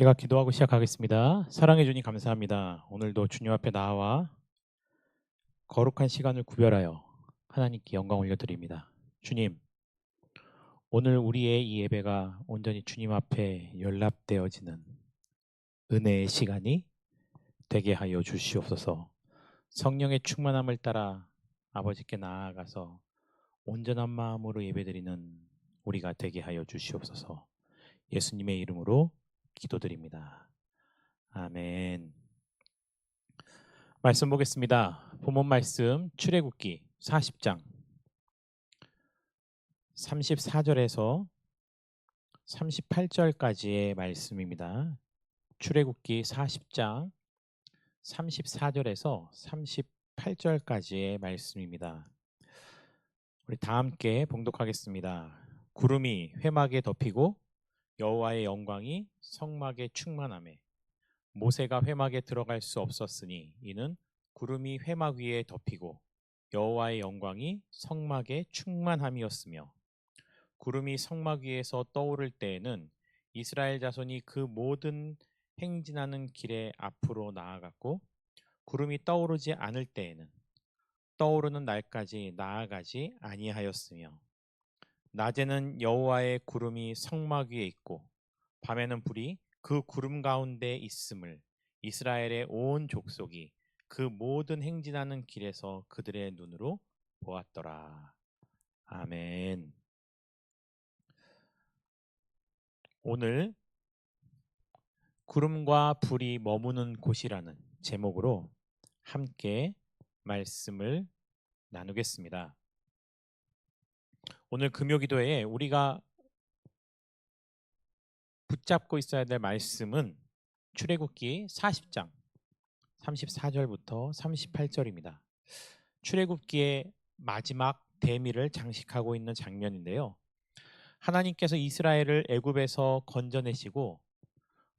제가 기도하고 시작하겠습니다. 사랑해 주님 감사합니다. 오늘도 주님 앞에 나와 거룩한 시간을 구별하여 하나님께 영광 올려드립니다. 주님, 오늘 우리의 이 예배가 온전히 주님 앞에 연락되어지는 은혜의 시간이 되게 하여 주시옵소서. 성령의 충만함을 따라 아버지께 나아가서 온전한 마음으로 예배드리는 우리가 되게 하여 주시옵소서. 예수님의 이름으로 기도드립니다. 아멘. 말씀 보겠습니다. 본문 말씀 출애굽기 40장 34절에서 38절까지의 말씀입니다. 출애굽기 40장 34절에서 38절까지의 말씀입니다. 우리 다 함께 봉독하겠습니다. 구름이 회막에 덮이고 여호와의 영광이 성막에 충만하매 모세가 회막에 들어갈 수 없었으니 이는 구름이 회막 위에 덮이고 여호와의 영광이 성막에 충만함이었으며 구름이 성막 위에서 떠오를 때에는 이스라엘 자손이 그 모든 행진하는 길에 앞으로 나아갔고 구름이 떠오르지 않을 때에는 떠오르는 날까지 나아가지 아니하였으며 낮에는 여호와의 구름이 성막 위에 있고 밤에는 불이 그 구름 가운데 있음을 이스라엘의 온 족속이 그 모든 행진하는 길에서 그들의 눈으로 보았더라. 아멘. 오늘 구름과 불이 머무는 곳이라는 제목으로 함께 말씀을 나누겠습니다. 오늘 금요기도에 우리가 붙잡고 있어야 될 말씀은 출애굽기 40장 34절부터 38절입니다. 출애굽기의 마지막 대미를 장식하고 있는 장면인데요. 하나님께서 이스라엘을 애굽에서 건져내시고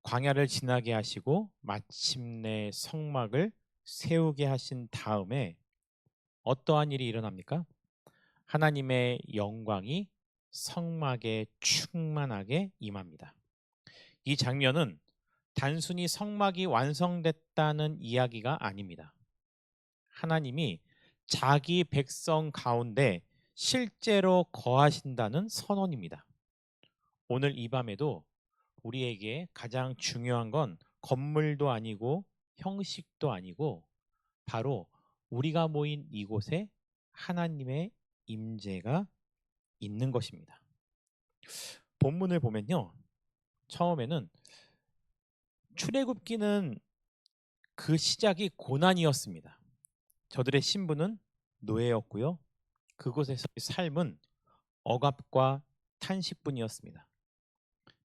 광야를 지나게 하시고 마침내 성막을 세우게 하신 다음에 어떠한 일이 일어납니까? 하나님의 영광이 성막에 충만하게 임합니다. 이 장면은 단순히 성막이 완성됐다는 이야기가 아닙니다. 하나님이 자기 백성 가운데 실제로 거하신다는 선언입니다. 오늘 이 밤에도 우리에게 가장 중요한 건 건물도 아니고 형식도 아니고 바로 우리가 모인 이곳에 하나님의 임재가 있는 것입니다. 본문을 보면요. 처음에는 출애굽기는 그 시작이 고난이었습니다. 저들의 신분은 노예였고요. 그곳에서의 삶은 억압과 탄식뿐이었습니다.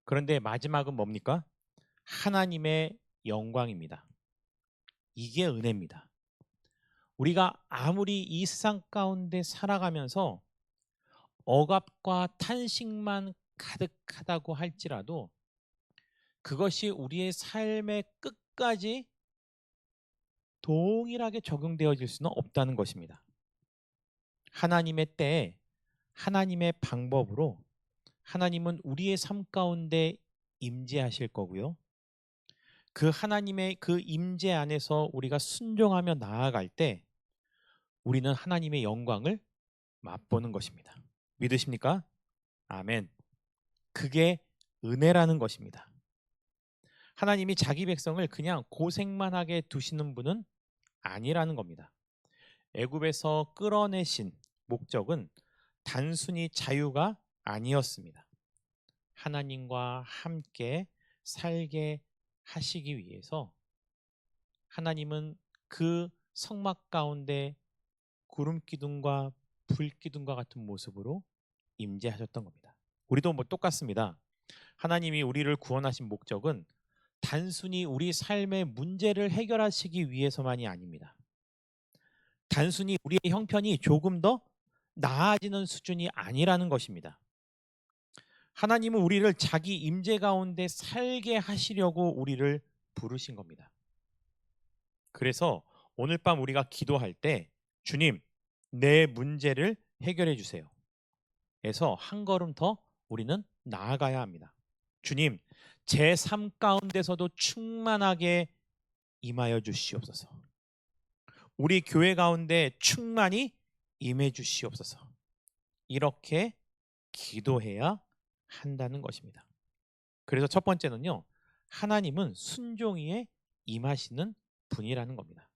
그런데 마지막은 뭡니까? 하나님의 영광입니다. 이게 은혜입니다. 우리가 아무리 이 세상 가운데 살아가면서 억압과 탄식만 가득하다고 할지라도 그것이 우리의 삶의 끝까지 동일하게 적용되어질 수는 없다는 것입니다. 하나님의 때에 하나님의 방법으로 하나님은 우리의 삶 가운데 임재하실 거고요. 그 하나님의 그 임재 안에서 우리가 순종하며 나아갈 때 우리는 하나님의 영광을 맛보는 것입니다. 믿으십니까? 아멘. 그게 은혜라는 것입니다. 하나님이 자기 백성을 그냥 고생만 하게 두시는 분은 아니라는 겁니다. 애굽에서 끌어내신 목적은 단순히 자유가 아니었습니다. 하나님과 함께 살게 하시기 위해서 하나님은 그 성막 가운데 구름 기둥과 불 기둥과 같은 모습으로 임재하셨던 겁니다. 우리도 똑같습니다. 하나님이 우리를 구원하신 목적은 단순히 우리 삶의 문제를 해결하시기 위해서만이 아닙니다. 단순히 우리의 형편이 조금 더 나아지는 수준이 아니라는 것입니다. 하나님은 우리를 자기 임재 가운데 살게 하시려고 우리를 부르신 겁니다. 그래서 오늘 밤 우리가 기도할 때 주님, 내 문제를 해결해 주세요. 에서 한 걸음 더 우리는 나아가야 합니다. 주님, 제 삶 가운데서도 충만하게 임하여 주시옵소서. 우리 교회 가운데 충만히 임해 주시옵소서. 이렇게 기도해야 한다는 것입니다. 그래서 첫 번째는요, 하나님은 순종에 임하시는 분이라는 겁니다.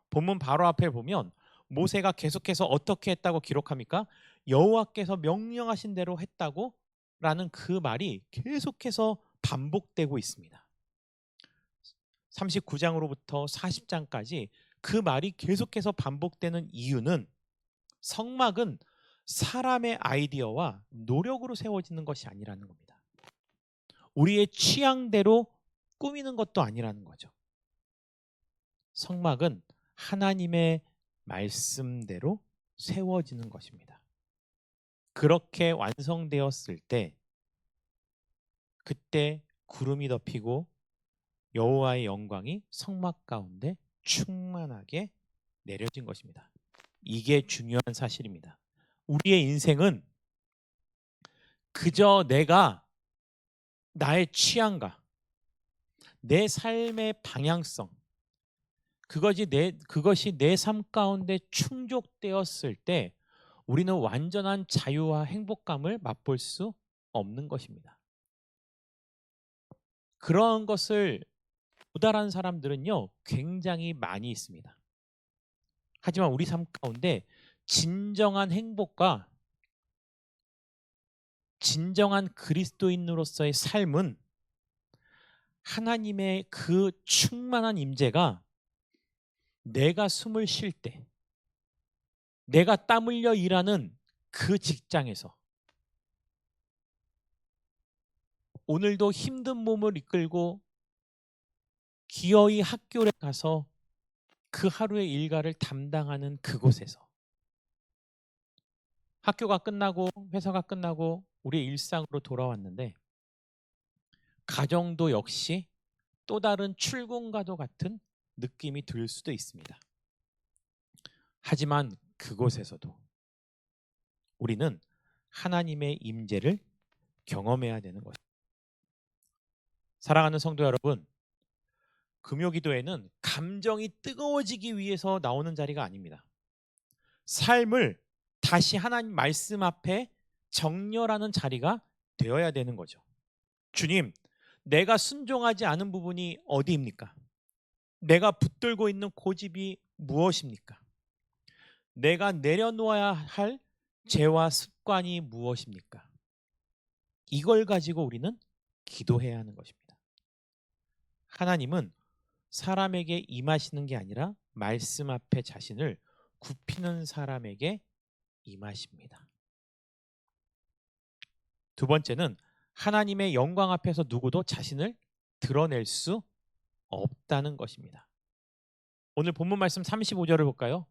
본문 바로 앞에 보면 모세가 계속해서 어떻게 했다고 기록합니까? 여호와께서 명령하신 대로 했다고 라는 그 말이 계속해서 반복되고 있습니다. 39장으로부터 40장까지 그 말이 계속해서 반복되는 이유는 성막은 사람의 아이디어와 노력으로 세워지는 것이 아니라는 겁니다. 우리의 취향대로 꾸미는 것도 아니라는 거죠. 성막은 하나님의 말씀대로 세워지는 것입니다. 그렇게 완성되었을 때 그때 구름이 덮이고 여호와의 영광이 성막 가운데 충만하게 내려진 것입니다. 이게 중요한 사실입니다. 우리의 인생은 그저 내가 나의 취향과 내 삶의 방향성, 그것이 내 삶 가운데 충족되었을 때 우리는 완전한 자유와 행복감을 맛볼 수 없는 것입니다. 그런 것을 도달한 사람들은요, 굉장히 많이 있습니다. 하지만 우리 삶 가운데 진정한 행복과 진정한 그리스도인으로서의 삶은 하나님의 그 충만한 임재가 내가 숨을 쉴 때, 내가 땀 흘려 일하는 그 직장에서, 오늘도 힘든 몸을 이끌고 기어이 학교에 가서 그 하루의 일과를 담당하는 그곳에서, 학교가 끝나고 회사가 끝나고 우리의 일상으로 돌아왔는데 가정도 역시 또 다른 출근과도 같은 느낌이 들 수도 있습니다. 하지만 그곳에서도 우리는 하나님의 임재를 경험해야 되는 것입니다. 사랑하는 성도 여러분, 금요기도회는 감정이 뜨거워지기 위해서 나오는 자리가 아닙니다. 삶을 다시 하나님 말씀 앞에 정렬하는 자리가 되어야 되는 거죠. 주님, 내가 순종하지 않은 부분이 어디입니까? 내가 붙들고 있는 고집이 무엇입니까? 내가 내려놓아야 할 죄와 습관이 무엇입니까? 이걸 가지고 우리는 기도해야 하는 것입니다. 하나님은 사람에게 임하시는 게 아니라 말씀 앞에 자신을 굽히는 사람에게 임하십니다. 두 번째는 하나님의 영광 앞에서 누구도 자신을 드러낼 수 없다는 것입니다. 오늘 본문 말씀 35절을 볼까요?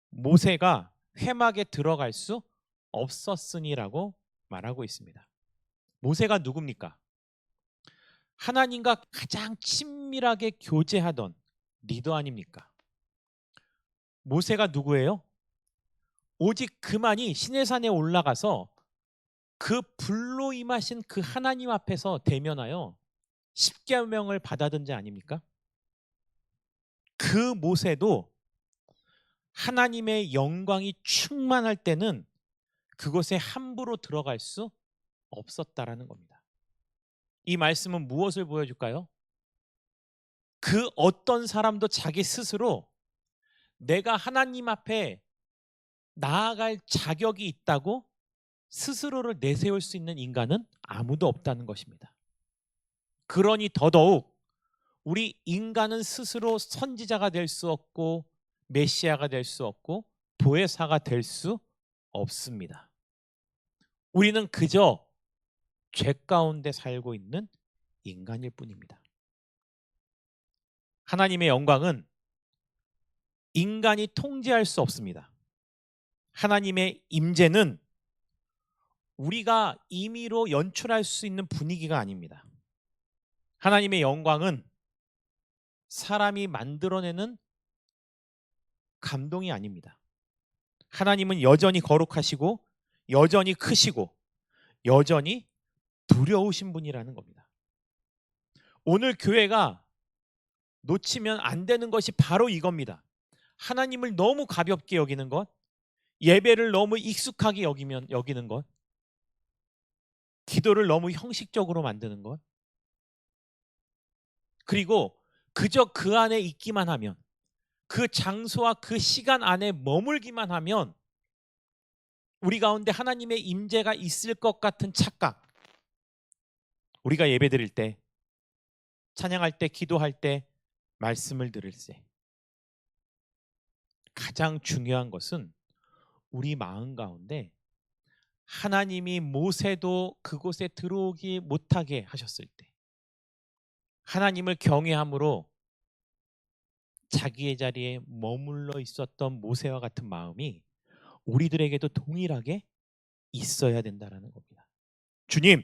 모세가 회막에 들어갈 수 없었으니라고 말하고 있습니다. 모세가 누굽니까? 하나님과 가장 친밀하게 교제하던 리더 아닙니까? 모세가 누구예요? 오직 그만이 시내산에 올라가서 그 불로 임하신 그 하나님 앞에서 대면하여 십계명을 받아든 자 아닙니까? 그 모세도 하나님의 영광이 충만할 때는 그곳에 함부로 들어갈 수 없었다라는 겁니다. 이 말씀은 무엇을 보여줄까요? 그 어떤 사람도 자기 스스로 내가 하나님 앞에 나아갈 자격이 있다고 스스로를 내세울 수 있는 인간은 아무도 없다는 것입니다. 그러니 더더욱 우리 인간은 스스로 선지자가 될 수 없고 메시아가 될 수 없고 보혜사가 될 수 없습니다. 우리는 그저 죄 가운데 살고 있는 인간일 뿐입니다. 하나님의 영광은 인간이 통제할 수 없습니다. 하나님의 임재는 우리가 임의로 연출할 수 있는 분위기가 아닙니다. 하나님의 영광은 사람이 만들어내는 감동이 아닙니다. 하나님은 여전히 거룩하시고 여전히 크시고 여전히 두려우신 분이라는 겁니다. 오늘 교회가 놓치면 안 되는 것이 바로 이겁니다. 하나님을 너무 가볍게 여기는 것, 예배를 너무 익숙하게 여기는 것, 기도를 너무 형식적으로 만드는 것, 그리고 그저 그 안에 있기만 하면, 그 장소와 그 시간 안에 머물기만 하면 우리 가운데 하나님의 임재가 있을 것 같은 착각. 우리가 예배드릴 때, 찬양할 때, 기도할 때, 말씀을 들을 때 가장 중요한 것은 우리 마음 가운데 하나님이 모세도 그곳에 들어오기 못하게 하셨을 때, 하나님을 경외함으로 자기의 자리에 머물러 있었던 모세와 같은 마음이 우리들에게도 동일하게 있어야 된다는 겁니다. 주님,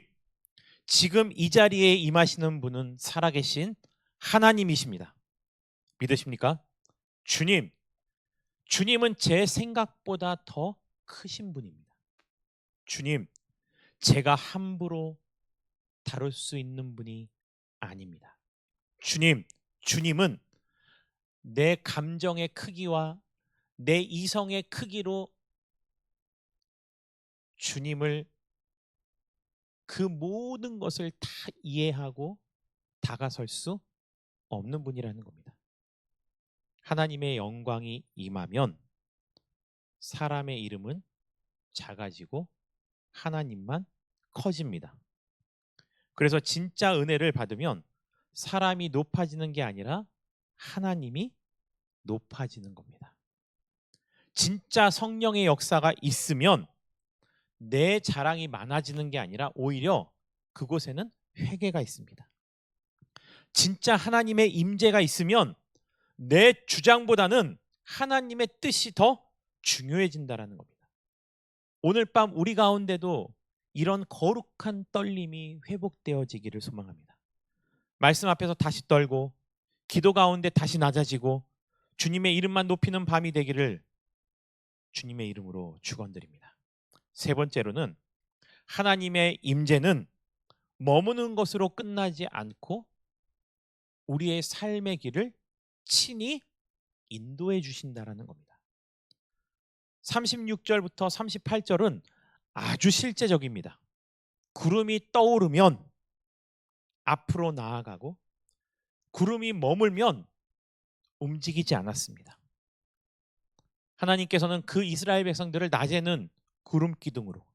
지금 이 자리에 임하시는 분은 살아계신 하나님이십니다. 믿으십니까? 주님은 제 생각보다 더 크신 분입니다. 주님, 제가 함부로 다룰 수 있는 분이 아닙니다. 주님은 내 감정의 크기와 내 이성의 크기로 주님을 그 모든 것을 다 이해하고 다가설 수 없는 분이라는 겁니다. 하나님의 영광이 임하면 사람의 이름은 작아지고 하나님만 커집니다. 그래서 진짜 은혜를 받으면 사람이 높아지는 게 아니라 하나님이 높아지는 겁니다. 진짜 성령의 역사가 있으면 내 자랑이 많아지는 게 아니라 오히려 그곳에는 회개가 있습니다. 진짜 하나님의 임재가 있으면 내 주장보다는 하나님의 뜻이 더 중요해진다는 겁니다. 오늘 밤 우리 가운데도 이런 거룩한 떨림이 회복되어지기를 소망합니다. 말씀 앞에서 다시 떨고 기도 가운데 다시 낮아지고 주님의 이름만 높이는 밤이 되기를 주님의 이름으로 축원드립니다. 세 번째로는 하나님의 임재는 머무는 것으로 끝나지 않고 우리의 삶의 길을 친히 인도해 주신다라는 겁니다. 36절부터 38절은 아주 실제적입니다. 구름이 떠오르면 앞으로 나아가고 구름이 머물면 움직이지 않았습니다. 하나님께서는 그 이스라엘 백성들을 낮에는 구름 기둥으로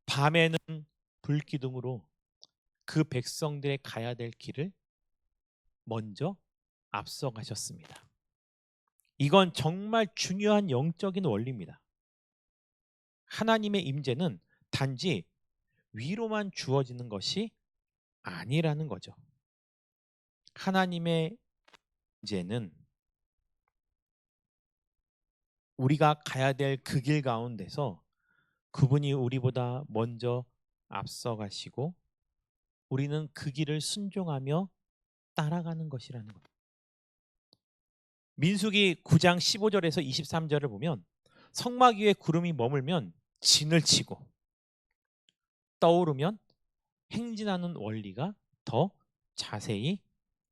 밤에는 불 기둥으로 그 백성들의 가야 될 길을 먼저 앞서가셨습니다. 이건 정말 중요한 영적인 원리입니다. 하나님의 임재는 단지 위로만 주어지는 것이 아니라는 거죠. 하나님의 임재는 우리가 가야 될 그 길 가운데서 그분이 우리보다 먼저 앞서가시고 우리는 그 길을 순종하며 따라가는 것이라는 겁니다. 민수기 9장 15절에서 23절을 보면 성막 위에 구름이 머물면 진을 치고 떠오르면 행진하는 원리가 더 자세히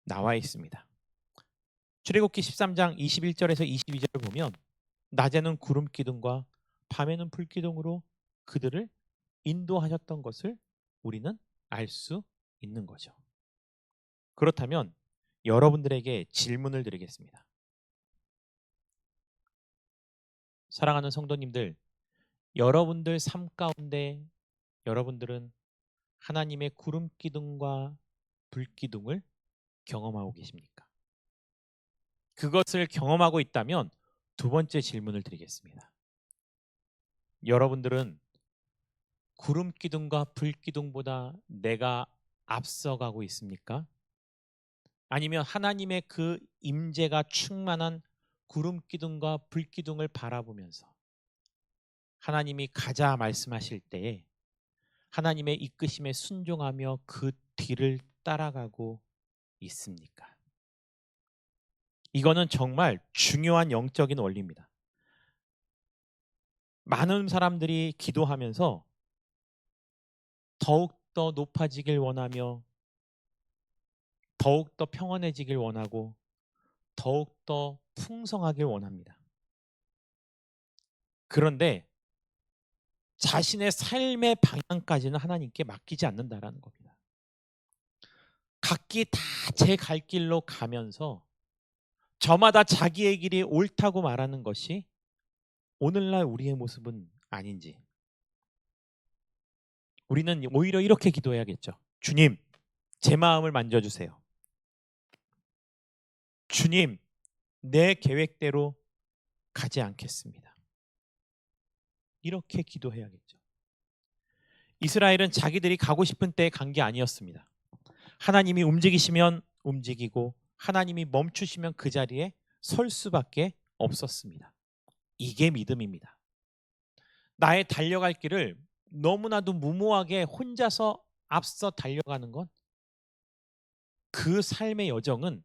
나와 있습니다. 출애굽기 13장 21절에서 22절을 보면 낮에는 구름 기둥과 밤에는 불 기둥으로 그들을 인도하셨던 것을 우리는 알 수 있는 거죠. 그렇다면 여러분들에게 질문을 드리겠습니다. 사랑하는 성도님들, 여러분들 삶 가운데 여러분들은 하나님의 구름 기둥과 불 기둥을 경험하고 계십니까? 그것을 경험하고 있다면 두 번째 질문을 드리겠습니다. 여러분들은 구름 기둥과 불 기둥보다 내가 앞서가고 있습니까? 아니면 하나님의 그 임재가 충만한 구름 기둥과 불 기둥을 바라보면서 하나님이 가자 말씀하실 때에 하나님의 이끄심에 순종하며 그 뒤를 따라가고 있습니까? 이거는 정말 중요한 영적인 원리입니다. 많은 사람들이 기도하면서 더욱 더욱더 높아지길 원하며 더욱더 평안해지길 원하고 더욱더 풍성하길 원합니다. 그런데 자신의 삶의 방향까지는 하나님께 맡기지 않는다라는 겁니다. 각기 다 제 갈 길로 가면서 저마다 자기의 길이 옳다고 말하는 것이 오늘날 우리의 모습은 아닌지, 우리는 오히려 이렇게 기도해야겠죠. 주님, 제 마음을 만져주세요. 주님, 내 계획대로 가지 않겠습니다. 이렇게 기도해야겠죠. 이스라엘은 자기들이 가고 싶은 때에 간 게 아니었습니다. 하나님이 움직이시면 움직이고 하나님이 멈추시면 그 자리에 설 수밖에 없었습니다. 이게 믿음입니다. 나의 달려갈 길을 너무나도 무모하게 혼자서 앞서 달려가는 건 그 삶의 여정은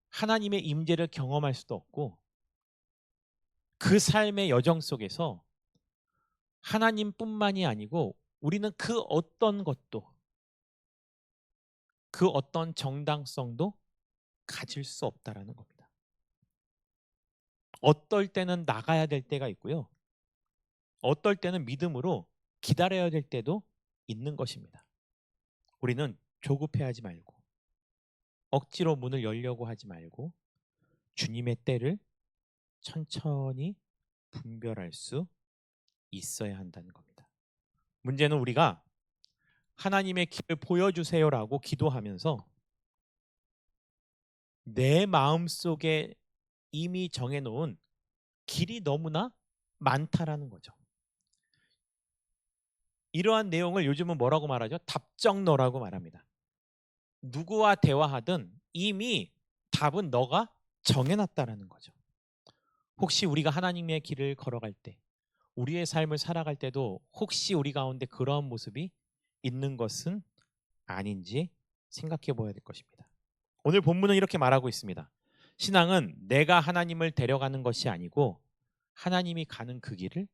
하나님의 임재를 경험할 수도 없고 그 삶의 여정 속에서 하나님뿐만이 아니고 우리는 그 어떤 것도 그 어떤 정당성도 가질 수 없다라는 겁니다. 어떨 때는 나가야 될 때가 있고요. 어떨 때는 믿음으로 기다려야 될 때도 있는 것입니다. 우리는 조급해하지 말고 억지로 문을 열려고 하지 말고 주님의 때를 천천히 분별할 수 있어야 한다는 겁니다. 문제는 우리가 하나님의 길을 보여주세요라고 기도하면서 내 마음속에 이미 정해놓은 길이 너무나 많다라는 거죠. 이러한 내용을 요즘은 뭐라고 말하죠? 답정너라고 말합니다. 누구와 대화하든 이미 답은 너가 정해놨다라는 거죠. 혹시 우리가 하나님의 길을 걸어갈 때, 우리의 삶을 살아갈 때도 혹시 우리 가운데 그러한 모습이 있는 것은 아닌지 생각해 보아야 될 것입니다. 오늘 본문은 이렇게 말하고 있습니다. 신앙은 내가 하나님을 데려가는 것이 아니고 하나님이 가는 그 길을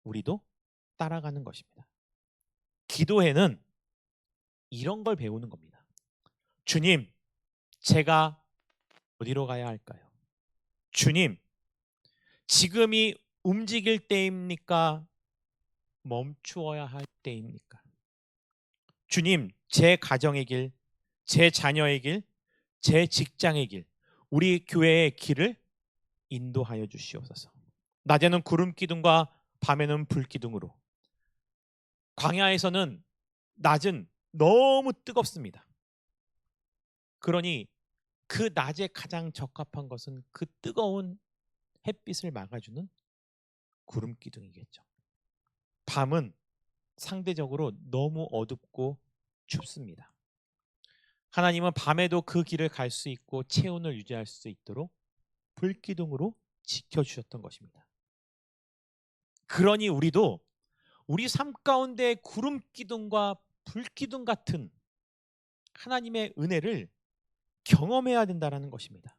우리도 따라가는 것입니다. 기도회는 이런 걸 배우는 겁니다. 주님, 제가 어디로 가야 할까요? 주님, 지금이 움직일 때입니까? 멈추어야 할 때입니까? 주님, 제 가정의 길, 제 자녀의 길, 제 직장의 길, 우리 교회의 길을 인도하여 주시옵소서. 낮에는 구름 기둥과 밤에는 불 기둥으로, 광야에서는 낮은 너무 뜨겁습니다. 그러니 그 낮에 가장 적합한 것은 그 뜨거운 햇빛을 막아주는 구름 기둥이겠죠. 밤은 상대적으로 너무 어둡고 춥습니다. 하나님은 밤에도 그 길을 갈 수 있고 체온을 유지할 수 있도록 불기둥으로 지켜주셨던 것입니다. 그러니 우리도 우리 삶 가운데 구름 기둥과 불기둥 같은 하나님의 은혜를 경험해야 된다는 것입니다.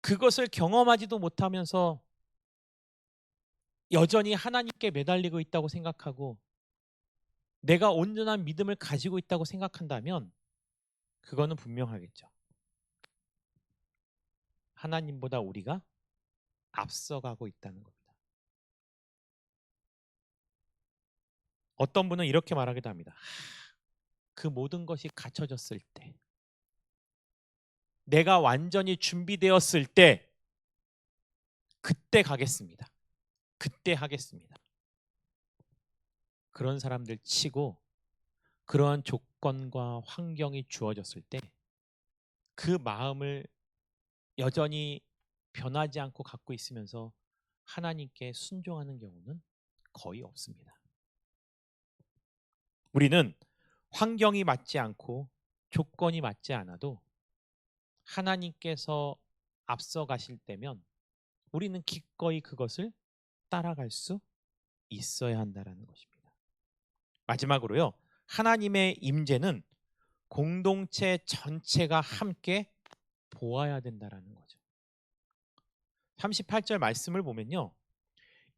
그것을 경험하지도 못하면서 여전히 하나님께 매달리고 있다고 생각하고 내가 온전한 믿음을 가지고 있다고 생각한다면 그거는 분명하겠죠. 하나님보다 우리가 앞서가고 있다는 겁니다. 어떤 분은 이렇게 말하기도 합니다. 그 모든 것이 갖춰졌을 때, 내가 완전히 준비되었을 때, 그때 가겠습니다. 그때 하겠습니다. 그런 사람들 치고 그러한 조건과 환경이 주어졌을 때 그 마음을 여전히 변하지 않고 갖고 있으면서 하나님께 순종하는 경우는 거의 없습니다. 우리는 환경이 맞지 않고 조건이 맞지 않아도 하나님께서 앞서 가실 때면 우리는 기꺼이 그것을 따라갈 수 있어야 한다는 것입니다. 마지막으로요. 하나님의 임재는 공동체 전체가 함께 보아야 된다는 거죠. 38절 말씀을 보면요.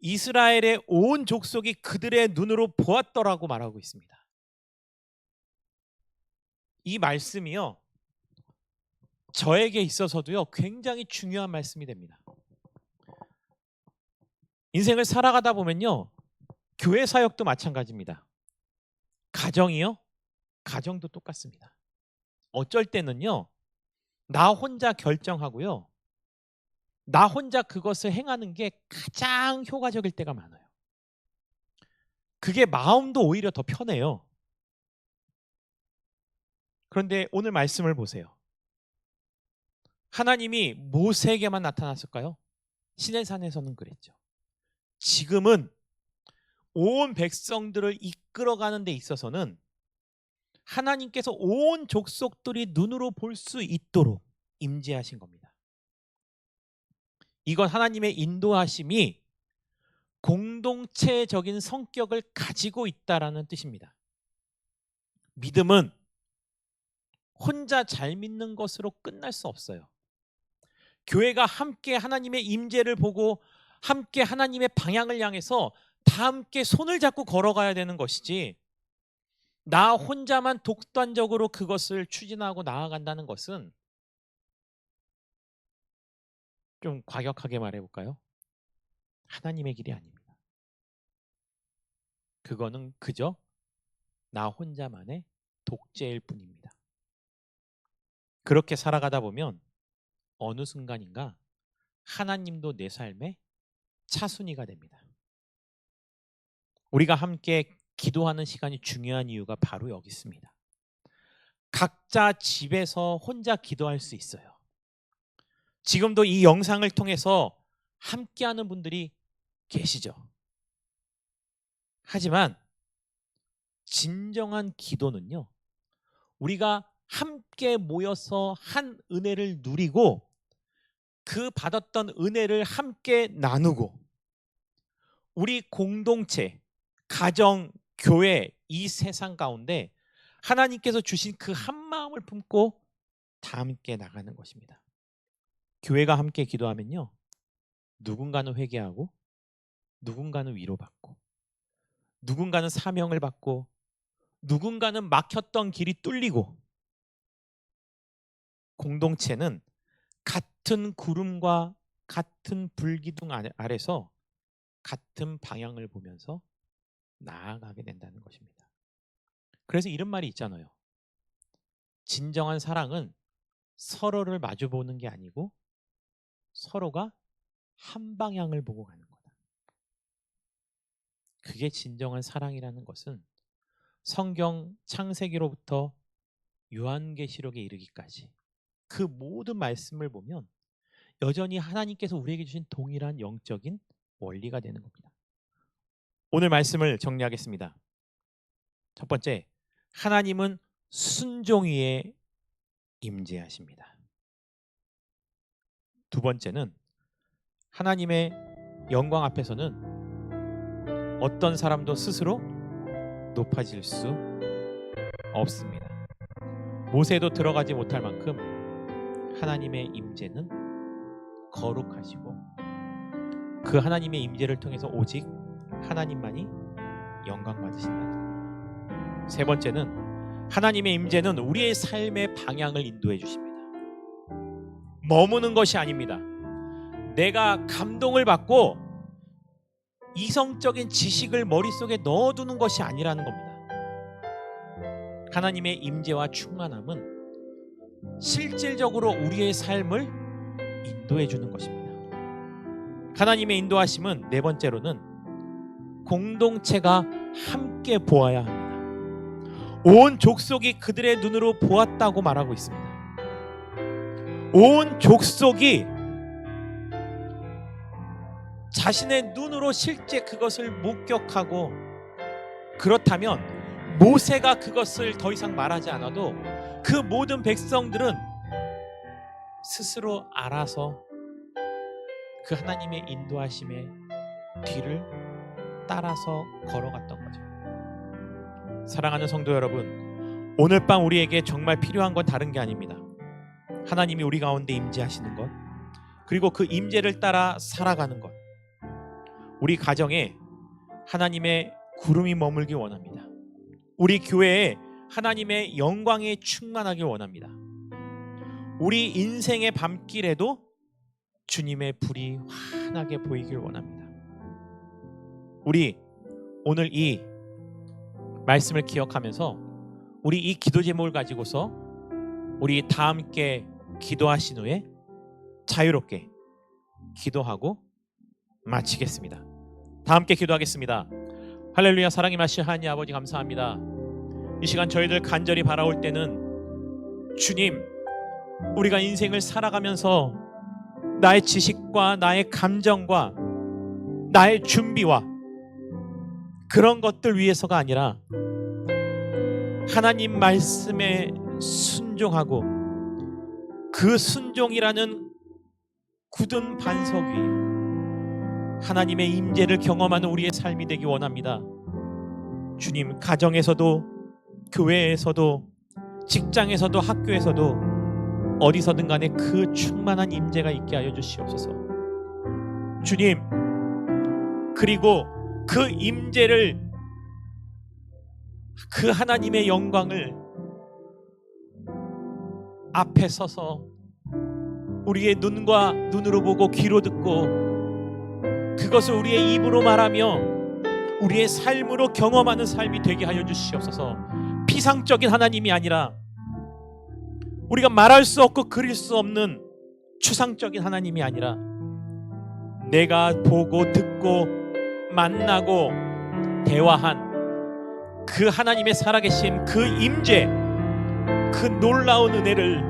이스라엘의 온 족속이 그들의 눈으로 보았더라고 말하고 있습니다. 이 말씀이요, 저에게 있어서도요 굉장히 중요한 말씀이 됩니다. 인생을 살아가다 보면요, 교회 사역도 마찬가지입니다. 가정이요, 가정도 똑같습니다. 어쩔 때는요, 나 혼자 결정하고요, 나 혼자 그것을 행하는 게 가장 효과적일 때가 많아요. 그게 마음도 오히려 더 편해요. 그런데 오늘 말씀을 보세요. 하나님이 모세에게만 나타났을까요? 시내산에서는 그랬죠. 지금은 온 백성들을 이끌어가는 데 있어서는 하나님께서 온 족속들이 눈으로 볼 수 있도록 임재하신 겁니다. 이건 하나님의 인도하심이 공동체적인 성격을 가지고 있다라는 뜻입니다. 믿음은 혼자 잘 믿는 것으로 끝날 수 없어요. 교회가 함께 하나님의 임재를 보고 함께 하나님의 방향을 향해서 다 함께 손을 잡고 걸어가야 되는 것이지, 나 혼자만 독단적으로 그것을 추진하고 나아간다는 것은, 좀 과격하게 말해볼까요? 하나님의 길이 아닙니다. 그거는 그저 나 혼자만의 독재일 뿐입니다. 그렇게 살아가다 보면 어느 순간인가 하나님도 내 삶의 차순위가 됩니다. 우리가 함께 기도하는 시간이 중요한 이유가 바로 여기 있습니다. 각자 집에서 혼자 기도할 수 있어요. 지금도 이 영상을 통해서 함께하는 분들이 계시죠. 하지만 진정한 기도는요, 우리가 함께 모여서 한 은혜를 누리고 그 받았던 은혜를 함께 나누고 우리 공동체, 가정, 교회, 이 세상 가운데 하나님께서 주신 그 한 마음을 품고 다 함께 나가는 것입니다. 교회가 함께 기도하면요, 누군가는 회개하고 누군가는 위로받고 누군가는 사명을 받고 누군가는 막혔던 길이 뚫리고, 공동체는 같은 구름과 같은 불기둥 아래서 같은 방향을 보면서 나아가게 된다는 것입니다. 그래서 이런 말이 있잖아요. 진정한 사랑은 서로를 마주보는 게 아니고 서로가 한 방향을 보고 가는 거다. 그게 진정한 사랑이라는 것은 성경 창세기로부터 요한계시록에 이르기까지 그 모든 말씀을 보면 여전히 하나님께서 우리에게 주신 동일한 영적인 원리가 되는 겁니다. 오늘 말씀을 정리하겠습니다. 첫 번째, 하나님은 순종 위에 임재하십니다. 두 번째는 하나님의 영광 앞에서는 어떤 사람도 스스로 높아질 수 없습니다. 모세도 들어가지 못할 만큼 하나님의 임재는 거룩하시고 그 하나님의 임재를 통해서 오직 하나님만이 영광 받으신다. 세 번째는 하나님의 임재는 우리의 삶의 방향을 인도해 주십니다. 머무는 것이 아닙니다. 내가 감동을 받고 이성적인 지식을 머릿속에 넣어두는 것이 아니라는 겁니다. 하나님의 임재와 충만함은 실질적으로 우리의 삶을 인도해 주는 것입니다. 하나님의 인도하심은 네 번째로는 공동체가 함께 보아야 합니다. 온 족속이 그들의 눈으로 보았다고 말하고 있습니다. 온 족속이 자신의 눈으로 실제 그것을 목격하고, 그렇다면 모세가 그것을 더 이상 말하지 않아도 그 모든 백성들은 스스로 알아서 그 하나님의 인도하심의 뒤를 따라서 걸어갔던 거죠. 사랑하는 성도 여러분, 오늘 밤 우리에게 정말 필요한 건 다른 게 아닙니다. 하나님이 우리 가운데 임재하시는 것, 그리고 그 임재를 따라 살아가는 것. 우리 가정에 하나님의 구름이 머물기 원합니다. 우리 교회에 하나님의 영광이 충만하길 원합니다. 우리 인생의 밤길에도 주님의 불이 환하게 보이길 원합니다. 우리 오늘 이 말씀을 기억하면서 우리 이 기도 제목을 가지고서 우리 다 함께 기도하신 후에 자유롭게 기도하고 마치겠습니다. 다 함께 기도하겠습니다. 할렐루야. 사랑이 마실 하나님 아버지 감사합니다. 이 시간 저희들 간절히 바라올 때는 주님, 우리가 인생을 살아가면서 나의 지식과 나의 감정과 나의 준비와 그런 것들 위해서가 아니라 하나님 말씀에 순종하고 그 순종이라는 굳은 반석 위에 하나님의 임재를 경험하는 우리의 삶이 되기 원합니다. 주님, 가정에서도 교회에서도 직장에서도 학교에서도 어디서든 간에 그 충만한 임재가 있게 하여 주시옵소서. 주님, 그리고 그 임재를, 그 하나님의 영광을 앞에 서서 우리의 눈과 눈으로 보고 귀로 듣고 그것을 우리의 입으로 말하며 우리의 삶으로 경험하는 삶이 되게 하여 주시옵소서. 피상적인 하나님이 아니라 우리가 말할 수 없고 그릴 수 없는 추상적인 하나님이 아니라 내가 보고 듣고 만나고 대화한 그 하나님의 살아계심, 그 임재, 그 놀라운 은혜를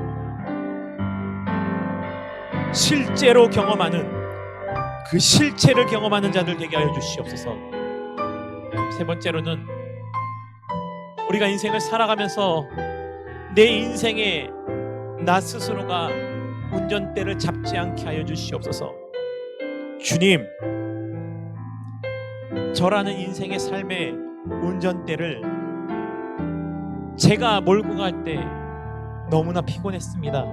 실제로 경험하는, 그 실체를 경험하는 자들 되게 하여 주시옵소서. 세 번째로는 우리가 인생을 살아가면서 내 인생에 나 스스로가 운전대를 잡지 않게 하여 주시옵소서. 주님, 저라는 인생의 삶의 운전대를 제가 몰고 갈 때 너무나 피곤했습니다.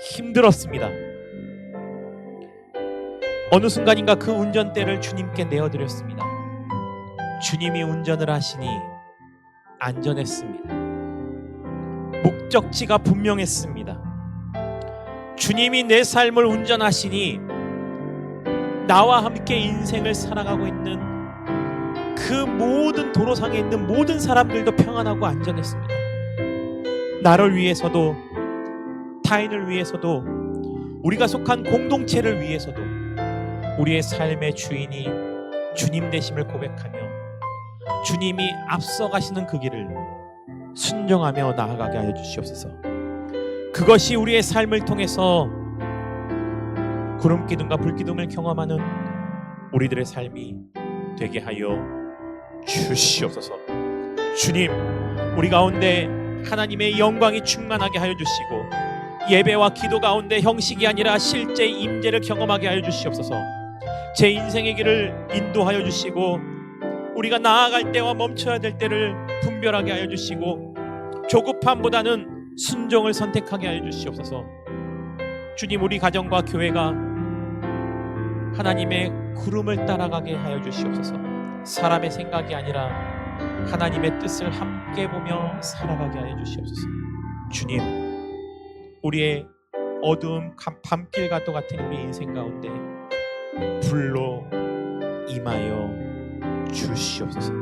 힘들었습니다. 어느 순간인가 그 운전대를 주님께 내어드렸습니다. 주님이 운전을 하시니 안전했습니다. 목적지가 분명했습니다. 주님이 내 삶을 운전하시니 나와 함께 인생을 살아가고 있는 그 모든 도로상에 있는 모든 사람들도 평안하고 안전했습니다. 나를 위해서도 타인을 위해서도 우리가 속한 공동체를 위해서도 우리의 삶의 주인이 주님 되심을 고백하며 주님이 앞서가시는 그 길을 순종하며 나아가게 하여 주시옵소서. 그것이 우리의 삶을 통해서 구름기둥과 불기둥을 경험하는 우리들의 삶이 되게 하여 주시옵소서. 주님, 우리 가운데 하나님의 영광이 충만하게 하여 주시고 예배와 기도 가운데 형식이 아니라 실제 임재를 경험하게 하여 주시옵소서. 제 인생의 길을 인도하여 주시고 우리가 나아갈 때와 멈춰야 될 때를 분별하게 하여 주시고 조급함보다는 순종을 선택하게 하여 주시옵소서. 주님, 우리 가정과 교회가 하나님의 구름을 따라가게 하여 주시옵소서. 사람의 생각이 아니라 하나님의 뜻을 함께 보며 살아가게 하여 주시옵소서. 주님, 우리의 어두운 밤길과 똑같은 우리 인생 가운데 불로 임하여 주시옵소서.